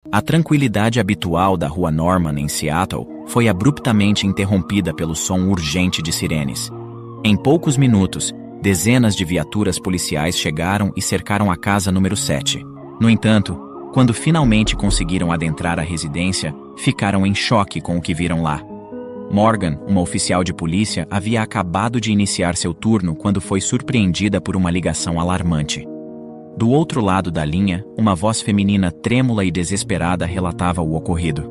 A tranquilidade habitual da Rua Norman em Seattle foi abruptamente interrompida pelo som urgente de sirenes. Em poucos minutos, dezenas de viaturas policiais chegaram e cercaram a casa número 7. No entanto, quando finalmente conseguiram adentrar a residência, ficaram em choque com o que viram lá. Morgan, uma oficial de polícia, havia acabado de iniciar seu turno quando foi surpreendida por uma ligação alarmante. Do outro lado da linha, uma voz feminina trêmula e desesperada relatava o ocorrido.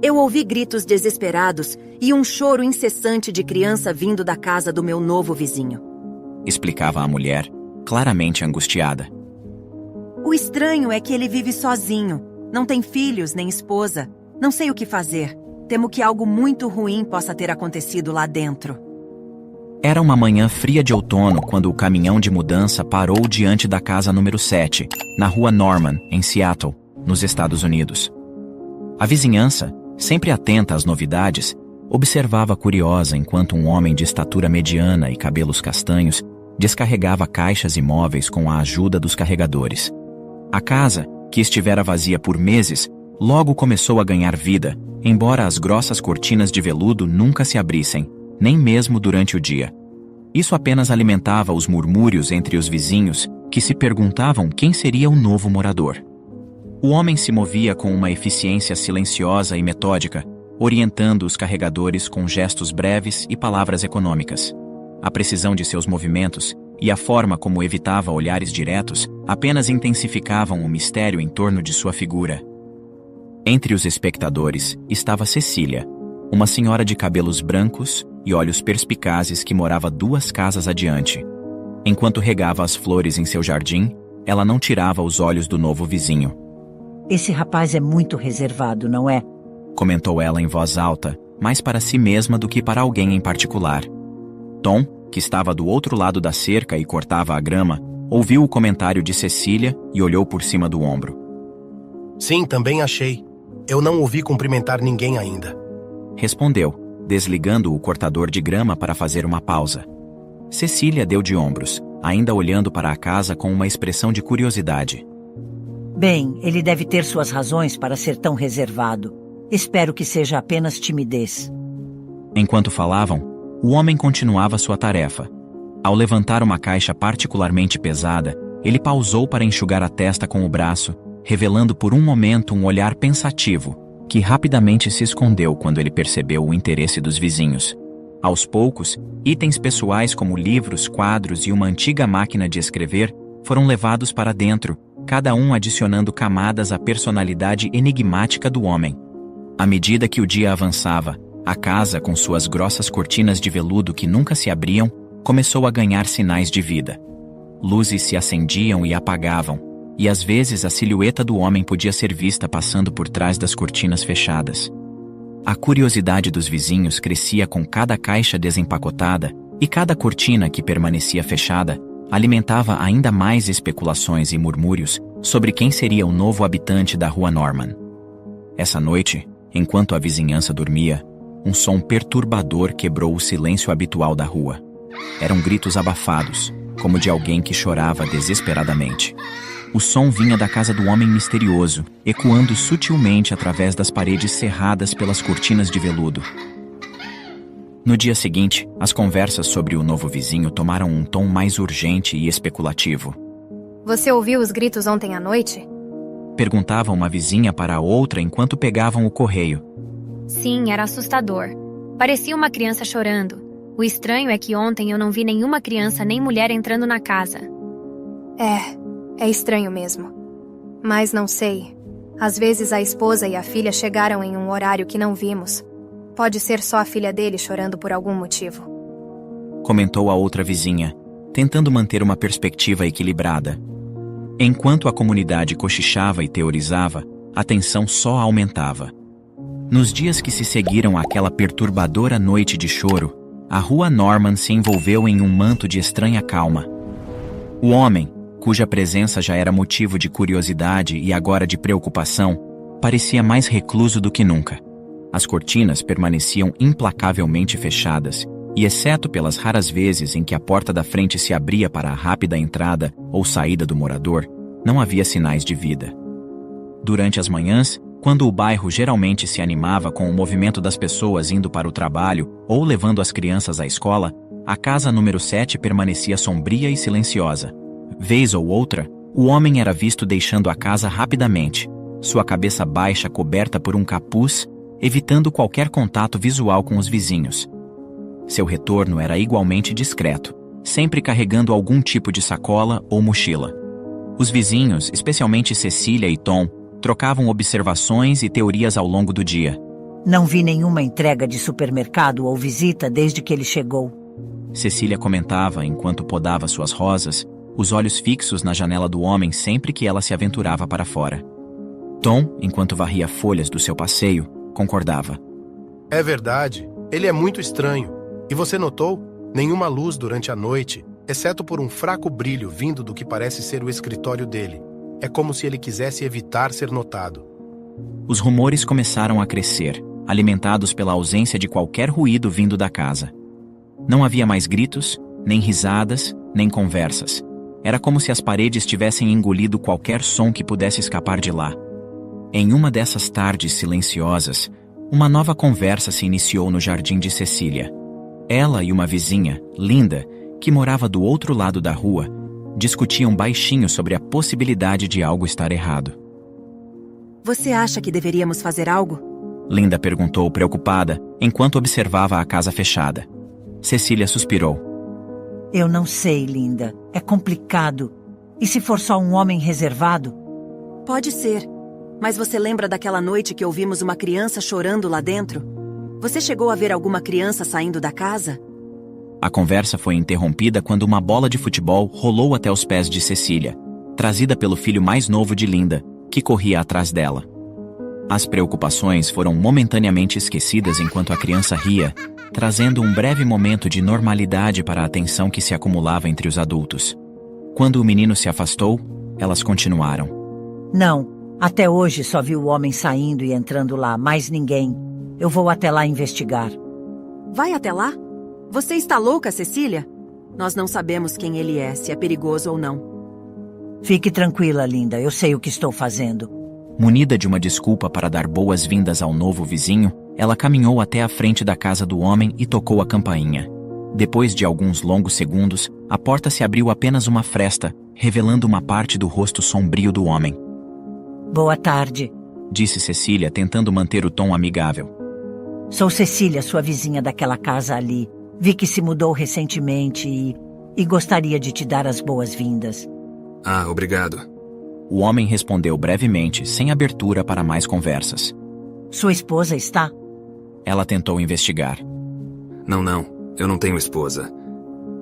Eu ouvi gritos desesperados e um choro incessante de criança vindo da casa do meu novo vizinho, explicava a mulher, claramente angustiada. O estranho é que ele vive sozinho, não tem filhos nem esposa, não sei o que fazer. Temo que algo muito ruim possa ter acontecido lá dentro. Era uma manhã fria de outono quando o caminhão de mudança parou diante da casa número 7, na Rua Norman, em Seattle, nos Estados Unidos. A vizinhança, sempre atenta às novidades, observava curiosa enquanto um homem de estatura mediana e cabelos castanhos descarregava caixas e móveis com a ajuda dos carregadores. A casa, que estivera vazia por meses, logo começou a ganhar vida, embora as grossas cortinas de veludo nunca se abrissem, nem mesmo durante o dia. Isso apenas alimentava os murmúrios entre os vizinhos, que se perguntavam quem seria o novo morador. O homem se movia com uma eficiência silenciosa e metódica, orientando os carregadores com gestos breves e palavras econômicas. A precisão de seus movimentos e a forma como evitava olhares diretos apenas intensificavam o mistério em torno de sua figura. Entre os espectadores estava Cecília, uma senhora de cabelos brancos e olhos perspicazes que morava 2 casas adiante. Enquanto regava as flores em seu jardim, ela não tirava os olhos do novo vizinho. Esse rapaz é muito reservado, não é? Comentou ela em voz alta, mais para si mesma do que para alguém em particular. Tom, que estava do outro lado da cerca e cortava a grama, ouviu o comentário de Cecília e olhou por cima do ombro. Sim, também achei. Eu não ouvi cumprimentar ninguém ainda. Respondeu, desligando o cortador de grama para fazer uma pausa. Cecília deu de ombros, ainda olhando para a casa com uma expressão de curiosidade. Bem, ele deve ter suas razões para ser tão reservado. Espero que seja apenas timidez. Enquanto falavam, o homem continuava sua tarefa. Ao levantar uma caixa particularmente pesada, ele pausou para enxugar a testa com o braço, revelando por um momento um olhar pensativo, que rapidamente se escondeu quando ele percebeu o interesse dos vizinhos. Aos poucos, itens pessoais como livros, quadros e uma antiga máquina de escrever foram levados para dentro, cada um adicionando camadas à personalidade enigmática do homem. À medida que o dia avançava, a casa, com suas grossas cortinas de veludo que nunca se abriam, começou a ganhar sinais de vida. Luzes se acendiam e apagavam, e às vezes a silhueta do homem podia ser vista passando por trás das cortinas fechadas. A curiosidade dos vizinhos crescia com cada caixa desempacotada, e cada cortina que permanecia fechada alimentava ainda mais especulações e murmúrios sobre quem seria o novo habitante da Rua Norman. Essa noite, enquanto a vizinhança dormia, um som perturbador quebrou o silêncio habitual da rua. Eram gritos abafados, como de alguém que chorava desesperadamente. O som vinha da casa do homem misterioso, ecoando sutilmente através das paredes cerradas pelas cortinas de veludo. No dia seguinte, as conversas sobre o novo vizinho tomaram um tom mais urgente e especulativo. Você ouviu os gritos ontem à noite? Perguntava uma vizinha para a outra enquanto pegavam o correio. Sim, era assustador. Parecia uma criança chorando. O estranho é que ontem eu não vi nenhuma criança nem mulher entrando na casa. É estranho mesmo. Mas não sei. Às vezes a esposa e a filha chegaram em um horário que não vimos. Pode ser só a filha dele chorando por algum motivo. Comentou a outra vizinha, tentando manter uma perspectiva equilibrada. Enquanto a comunidade cochichava e teorizava, a tensão só aumentava. Nos dias que se seguiram àquela perturbadora noite de choro, a Rua Norman se envolveu em um manto de estranha calma. O homem, cuja presença já era motivo de curiosidade e agora de preocupação, parecia mais recluso do que nunca. As cortinas permaneciam implacavelmente fechadas, e exceto pelas raras vezes em que a porta da frente se abria para a rápida entrada ou saída do morador, não havia sinais de vida. Durante as manhãs, quando o bairro geralmente se animava com o movimento das pessoas indo para o trabalho ou levando as crianças à escola, a casa número 7 permanecia sombria e silenciosa. Vez ou outra, o homem era visto deixando a casa rapidamente, sua cabeça baixa coberta por um capuz, evitando qualquer contato visual com os vizinhos. Seu retorno era igualmente discreto, sempre carregando algum tipo de sacola ou mochila. Os vizinhos, especialmente Cecília e Tom, trocavam observações e teorias ao longo do dia. Não vi nenhuma entrega de supermercado ou visita desde que ele chegou. Cecília comentava enquanto podava suas rosas, os olhos fixos na janela do homem sempre que ela se aventurava para fora. Tom, enquanto varria folhas do seu passeio, concordava. É verdade, ele é muito estranho. E você notou? Nenhuma luz durante a noite, exceto por um fraco brilho vindo do que parece ser o escritório dele. É como se ele quisesse evitar ser notado. Os rumores começaram a crescer, alimentados pela ausência de qualquer ruído vindo da casa. Não havia mais gritos, nem risadas, nem conversas. Era como se as paredes tivessem engolido qualquer som que pudesse escapar de lá. Em uma dessas tardes silenciosas, uma nova conversa se iniciou no jardim de Cecília. Ela e uma vizinha, Linda, que morava do outro lado da rua, discutiam baixinho sobre a possibilidade de algo estar errado. Você acha que deveríamos fazer algo? Linda perguntou preocupada, enquanto observava a casa fechada. Cecília suspirou. Eu não sei, Linda. É complicado. E se for só um homem reservado? Pode ser. Mas você lembra daquela noite que ouvimos uma criança chorando lá dentro? Você chegou a ver alguma criança saindo da casa? A conversa foi interrompida quando uma bola de futebol rolou até os pés de Cecília, trazida pelo filho mais novo de Linda, que corria atrás dela. As preocupações foram momentaneamente esquecidas enquanto a criança ria, trazendo um breve momento de normalidade para a tensão que se acumulava entre os adultos. Quando o menino se afastou, elas continuaram. Não, até hoje só vi o homem saindo e entrando lá, mais ninguém. Eu vou até lá investigar. Vai até lá? Você está louca, Cecília? Nós não sabemos quem ele é, se é perigoso ou não. Fique tranquila, Linda, eu sei o que estou fazendo. Munida de uma desculpa para dar boas-vindas ao novo vizinho, ela caminhou até a frente da casa do homem e tocou a campainha. Depois de alguns longos segundos, a porta se abriu apenas uma fresta, revelando uma parte do rosto sombrio do homem. Boa tarde, disse Cecília, tentando manter o tom amigável. Sou Cecília, sua vizinha daquela casa ali. Vi que se mudou recentemente e gostaria de te dar as boas-vindas. Ah, obrigado. O homem respondeu brevemente, sem abertura para mais conversas. Sua esposa está? Ela tentou investigar. Não, eu não tenho esposa.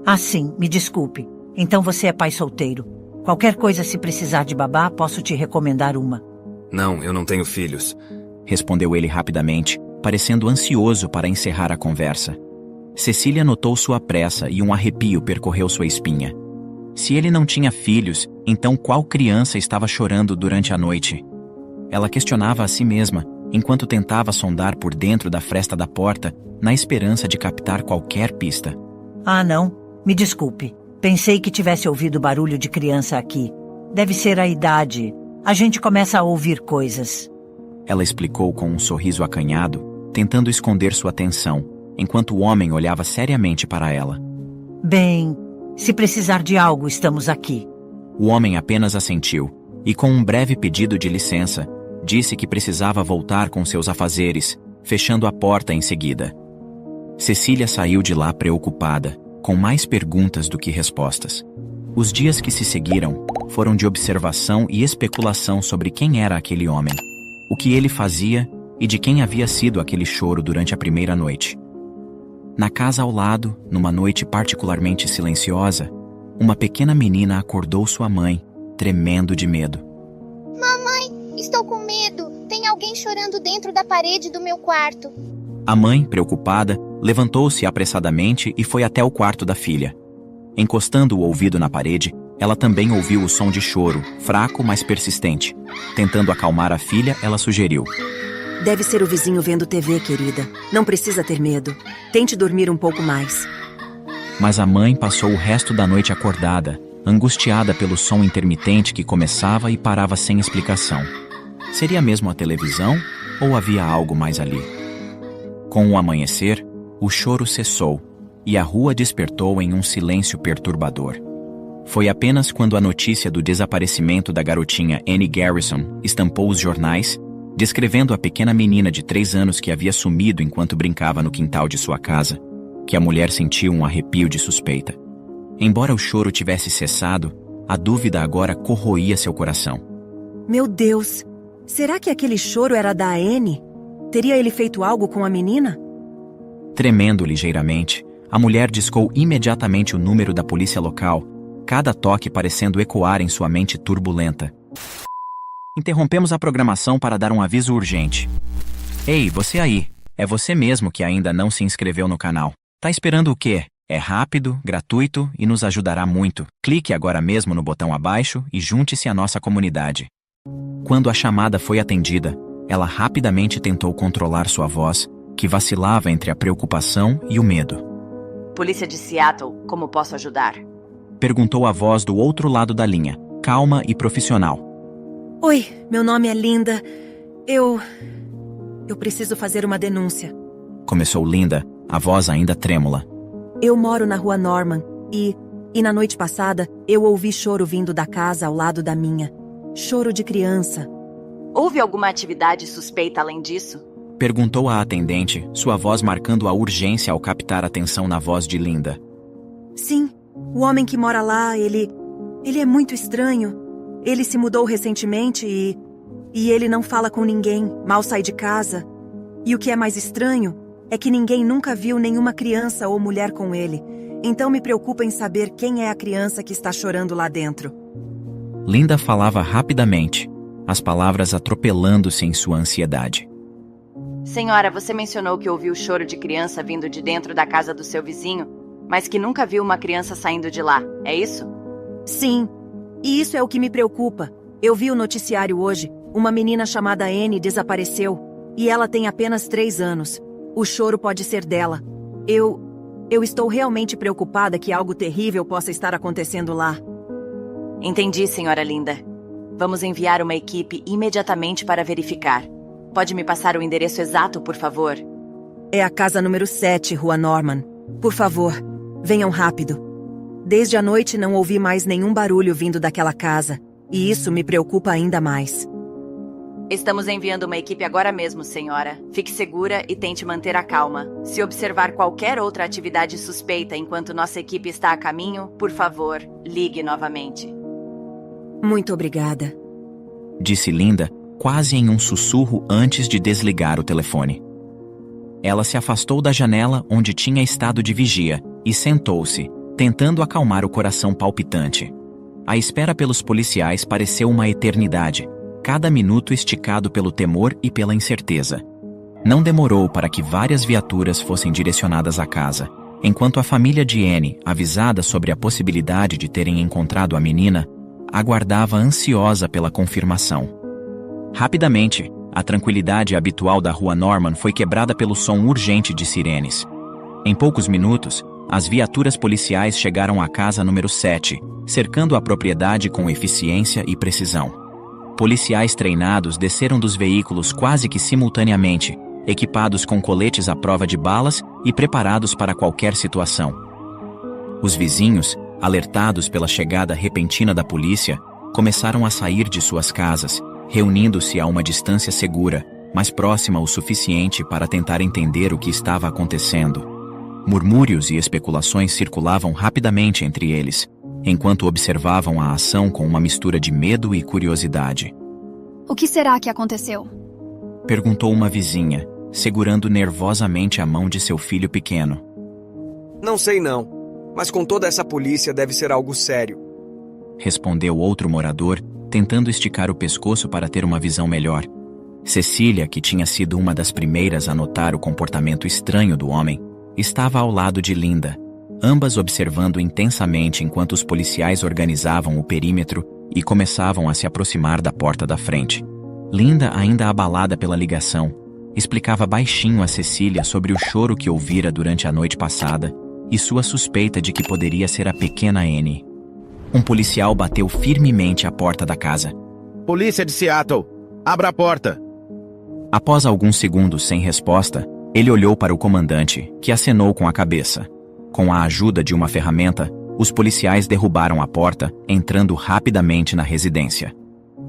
Ah, sim, me desculpe. Então você é pai solteiro. Qualquer coisa, se precisar de babá, posso te recomendar uma. Não, eu não tenho filhos. Respondeu ele rapidamente, parecendo ansioso para encerrar a conversa. Cecília notou sua pressa e um arrepio percorreu sua espinha. Se ele não tinha filhos, então qual criança estava chorando durante a noite? Ela questionava a si mesma, enquanto tentava sondar por dentro da fresta da porta, na esperança de captar qualquer pista. Ah, não. Me desculpe. Pensei que tivesse ouvido barulho de criança aqui. Deve ser a idade. A gente começa a ouvir coisas. Ela explicou com um sorriso acanhado, tentando esconder sua tensão, enquanto o homem olhava seriamente para ela. Bem, se precisar de algo, estamos aqui. O homem apenas assentiu, e com um breve pedido de licença, disse que precisava voltar com seus afazeres, fechando a porta em seguida. Cecília saiu de lá preocupada, com mais perguntas do que respostas. Os dias que se seguiram foram de observação e especulação sobre quem era aquele homem, o que ele fazia e de quem havia sido aquele choro durante a primeira noite. Na casa ao lado, numa noite particularmente silenciosa, uma pequena menina acordou sua mãe, tremendo de medo. Mamãe, estou com medo. Tem alguém chorando dentro da parede do meu quarto. A mãe, preocupada, levantou-se apressadamente e foi até o quarto da filha. Encostando o ouvido na parede, ela também ouviu o som de choro, fraco, mas persistente. Tentando acalmar a filha, ela sugeriu. Deve ser o vizinho vendo TV, querida. Não precisa ter medo. Tente dormir um pouco mais. Mas a mãe passou o resto da noite acordada, angustiada pelo som intermitente que começava e parava sem explicação. Seria mesmo a televisão ou havia algo mais ali? Com o amanhecer, o choro cessou e a rua despertou em um silêncio perturbador. Foi apenas quando a notícia do desaparecimento da garotinha Annie Garrison estampou os jornais, descrevendo a pequena menina de 3 anos que havia sumido enquanto brincava no quintal de sua casa, que a mulher sentiu um arrepio de suspeita. Embora o choro tivesse cessado, a dúvida agora corroía seu coração. Meu Deus! Será que aquele choro era da Annie? Teria ele feito algo com a menina? Tremendo ligeiramente, a mulher discou imediatamente o número da polícia local, cada toque parecendo ecoar em sua mente turbulenta. Interrompemos a programação para dar um aviso urgente. Ei, você aí! É você mesmo que ainda não se inscreveu no canal. Tá esperando o quê? É rápido, gratuito e nos ajudará muito. Clique agora mesmo no botão abaixo e junte-se à nossa comunidade. Quando a chamada foi atendida, ela rapidamente tentou controlar sua voz, que vacilava entre a preocupação e o medo. Polícia de Seattle, como posso ajudar? Perguntou a voz do outro lado da linha, calma e profissional. Oi, meu nome é Linda. Eu preciso fazer uma denúncia. Começou Linda, a voz ainda trêmula. Eu moro na rua Norman e na noite passada eu ouvi choro vindo da casa ao lado da minha. Choro de criança. Houve alguma atividade suspeita além disso? Perguntou a atendente, sua voz marcando a urgência ao captar atenção na voz de Linda. Sim, o homem que mora lá, ele é muito estranho. Ele se mudou recentemente e ele não fala com ninguém, mal sai de casa. E o que é mais estranho é que ninguém nunca viu nenhuma criança ou mulher com ele. Então me preocupa em saber quem é a criança que está chorando lá dentro. Linda falava rapidamente, as palavras atropelando-se em sua ansiedade. Senhora, você mencionou que ouviu o choro de criança vindo de dentro da casa do seu vizinho, mas que nunca viu uma criança saindo de lá, é isso? Sim, e isso é o que me preocupa. Eu vi o noticiário hoje, uma menina chamada Annie desapareceu, e ela tem apenas 3 anos. O choro pode ser dela. Eu estou realmente preocupada que algo terrível possa estar acontecendo lá. Entendi, senhora Linda. Vamos enviar uma equipe imediatamente para verificar. Pode me passar o endereço exato, por favor? É a casa número 7, Rua Norman. Por favor, venham rápido. Desde a noite não ouvi mais nenhum barulho vindo daquela casa, e isso me preocupa ainda mais. Estamos enviando uma equipe agora mesmo, senhora. Fique segura e tente manter a calma. Se observar qualquer outra atividade suspeita enquanto nossa equipe está a caminho, por favor, ligue novamente. Muito obrigada, disse Linda, quase em um sussurro antes de desligar o telefone. Ela se afastou da janela onde tinha estado de vigia e sentou-se, tentando acalmar o coração palpitante. A espera pelos policiais pareceu uma eternidade, cada minuto esticado pelo temor e pela incerteza. Não demorou para que várias viaturas fossem direcionadas à casa, enquanto a família de Annie, avisada sobre a possibilidade de terem encontrado a menina, aguardava ansiosa pela confirmação. Rapidamente, a tranquilidade habitual da rua Norman foi quebrada pelo som urgente de sirenes. Em poucos minutos, as viaturas policiais chegaram à casa número 7, cercando a propriedade com eficiência e precisão. Policiais treinados desceram dos veículos quase que simultaneamente, equipados com coletes à prova de balas e preparados para qualquer situação. Os vizinhos, alertados pela chegada repentina da polícia, começaram a sair de suas casas, reunindo-se a uma distância segura, mas próxima o suficiente para tentar entender o que estava acontecendo. Murmúrios e especulações circulavam rapidamente entre eles, enquanto observavam a ação com uma mistura de medo e curiosidade. O que será que aconteceu? Perguntou uma vizinha, segurando nervosamente a mão de seu filho pequeno. Não sei não, mas com toda essa polícia deve ser algo sério. Respondeu outro morador, tentando esticar o pescoço para ter uma visão melhor. Cecília, que tinha sido uma das primeiras a notar o comportamento estranho do homem, estava ao lado de Linda, ambas observando intensamente enquanto os policiais organizavam o perímetro e começavam a se aproximar da porta da frente. Linda, ainda abalada pela ligação, explicava baixinho a Cecília sobre o choro que ouvira durante a noite passada e sua suspeita de que poderia ser a pequena Annie. Um policial bateu firmemente à porta da casa. Polícia de Seattle, Abra a porta! Após alguns segundos sem resposta, ele olhou para o comandante, que acenou com a cabeça. Com a ajuda de uma ferramenta, os policiais derrubaram a porta, entrando rapidamente na residência.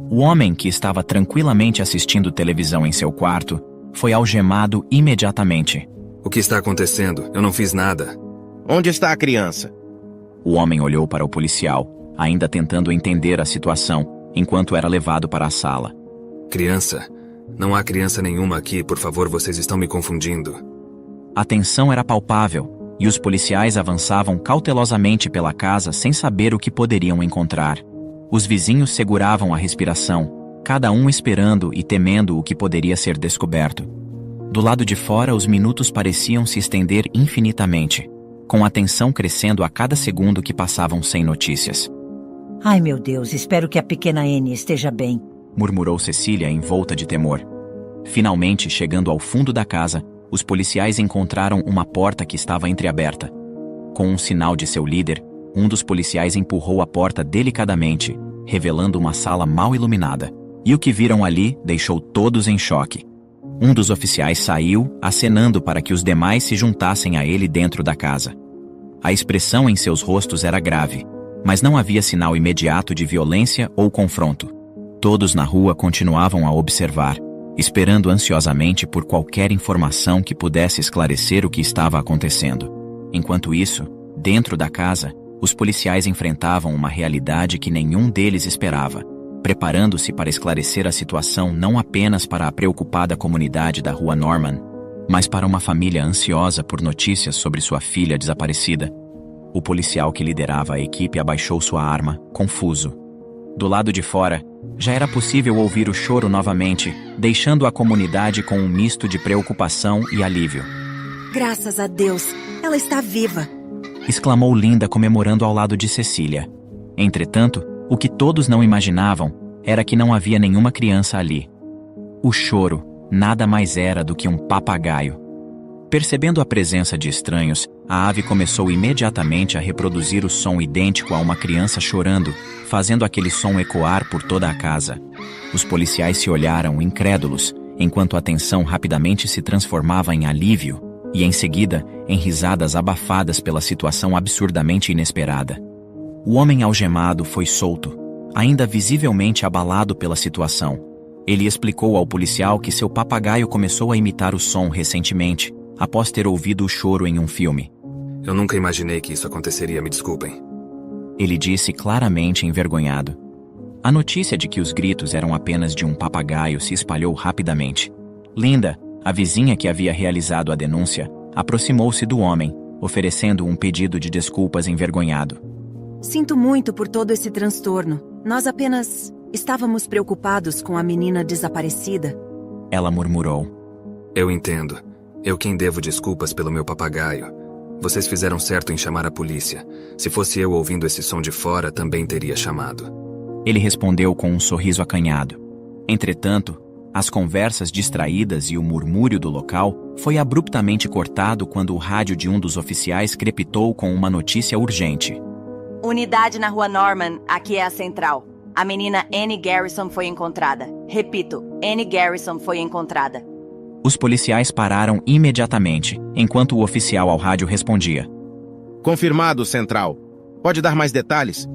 O homem, que estava tranquilamente assistindo televisão em seu quarto, foi algemado imediatamente. O que está acontecendo? Eu não fiz nada. Onde está a criança? O homem olhou para o policial, ainda tentando entender a situação, enquanto era levado para a sala. Criança? Não há criança nenhuma aqui, por favor, vocês estão me confundindo. A tensão era palpável, e os policiais avançavam cautelosamente pela casa sem saber o que poderiam encontrar. Os vizinhos seguravam a respiração, cada um esperando e temendo o que poderia ser descoberto. Do lado de fora, os minutos pareciam se estender infinitamente, com a tensão crescendo a cada segundo que passavam sem notícias. Ai, meu Deus, espero que a pequena Annie esteja bem, murmurou Cecília envolta de temor. Finalmente, chegando ao fundo da casa, os policiais encontraram uma porta que estava entreaberta. Com um sinal de seu líder, um dos policiais empurrou a porta delicadamente, revelando uma sala mal iluminada. E o que viram ali deixou todos em choque. Um dos oficiais saiu, acenando para que os demais se juntassem a ele dentro da casa. A expressão em seus rostos era grave, mas não havia sinal imediato de violência ou confronto. Todos na rua continuavam a observar, esperando ansiosamente por qualquer informação que pudesse esclarecer o que estava acontecendo. Enquanto isso, dentro da casa, os policiais enfrentavam uma realidade que nenhum deles esperava, preparando-se para esclarecer a situação não apenas para a preocupada comunidade da Rua Norman, mas para uma família ansiosa por notícias sobre sua filha desaparecida. O policial que liderava a equipe abaixou sua arma, confuso. Do lado de fora, já era possível ouvir o choro novamente, deixando a comunidade com um misto de preocupação e alívio. Graças a Deus, ela está viva! Exclamou Linda, comemorando ao lado de Cecília. Entretanto, o que todos não imaginavam era que não havia nenhuma criança ali. O choro nada mais era do que um papagaio. Percebendo a presença de estranhos, a ave começou imediatamente a reproduzir o som idêntico a uma criança chorando, fazendo aquele som ecoar por toda a casa. Os policiais se olharam incrédulos, enquanto a tensão rapidamente se transformava em alívio, e em seguida, em risadas abafadas pela situação absurdamente inesperada. O homem algemado foi solto, ainda visivelmente abalado pela situação. Ele explicou ao policial que seu papagaio começou a imitar o som recentemente, após ter ouvido o choro em um filme. Eu nunca imaginei que isso aconteceria, me desculpem. Ele disse claramente envergonhado. A notícia de que os gritos eram apenas de um papagaio se espalhou rapidamente. Linda, a vizinha que havia realizado a denúncia, aproximou-se do homem, oferecendo um pedido de desculpas envergonhado. Sinto muito por todo esse transtorno. Nós apenas estávamos preocupados com a menina desaparecida. Ela murmurou. Eu entendo. Eu quem devo desculpas pelo meu papagaio. Vocês fizeram certo em chamar a polícia. Se fosse eu ouvindo esse som de fora, também teria chamado. Ele respondeu com um sorriso acanhado. Entretanto, as conversas distraídas e o murmúrio do local foi abruptamente cortado quando o rádio de um dos oficiais crepitou com uma notícia urgente. Unidade na Rua Norman, aqui é a central. A menina Annie Garrison foi encontrada. Repito, Annie Garrison foi encontrada. Os policiais pararam imediatamente, enquanto o oficial ao rádio respondia. Confirmado, Central. Pode dar mais detalhes?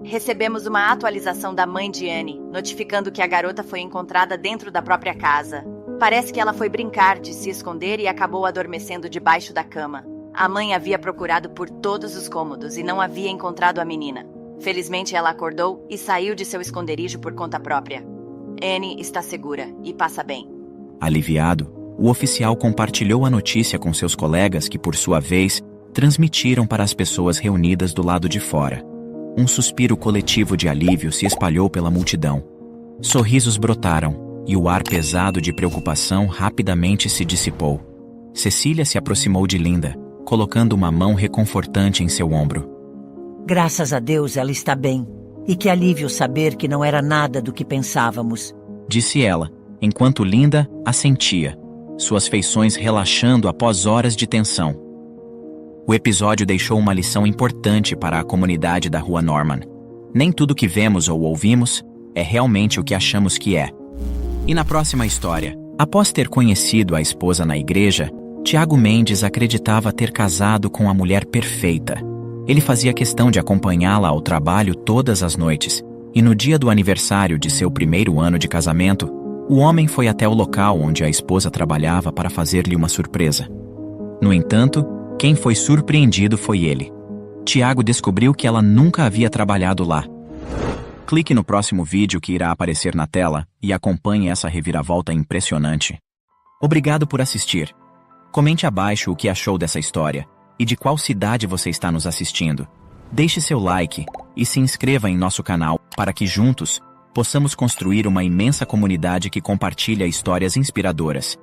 Recebemos uma atualização da mãe de Annie, notificando que a garota foi encontrada dentro da própria casa. Parece que ela foi brincar de se esconder e acabou adormecendo debaixo da cama. A mãe havia procurado por todos os cômodos e não havia encontrado a menina. Felizmente ela acordou e saiu de seu esconderijo por conta própria. Annie está segura e passa bem. Aliviado, o oficial compartilhou a notícia com seus colegas que, por sua vez, transmitiram para as pessoas reunidas do lado de fora. Um suspiro coletivo de alívio se espalhou pela multidão. Sorrisos brotaram, e o ar pesado de preocupação rapidamente se dissipou. Cecília se aproximou de Linda, colocando uma mão reconfortante em seu ombro. Graças a Deus ela está bem, e que alívio saber que não era nada do que pensávamos, disse ela, enquanto Linda assentia, suas feições relaxando após horas de tensão. O episódio deixou uma lição importante para a comunidade da Rua Norman. Nem tudo que vemos ou ouvimos é realmente o que achamos que é. E na próxima história, após ter conhecido a esposa na igreja, Tiago Mendes acreditava ter casado com a mulher perfeita. Ele fazia questão de acompanhá-la ao trabalho todas as noites, e no dia do aniversário de seu primeiro ano de casamento, o homem foi até o local onde a esposa trabalhava para fazer-lhe uma surpresa. No entanto, quem foi surpreendido foi ele. Tiago descobriu que ela nunca havia trabalhado lá. Clique no próximo vídeo que irá aparecer na tela e acompanhe essa reviravolta impressionante. Obrigado por assistir. Comente abaixo o que achou dessa história e de qual cidade você está nos assistindo. Deixe seu like e se inscreva em nosso canal para que juntos possamos construir uma imensa comunidade que compartilha histórias inspiradoras.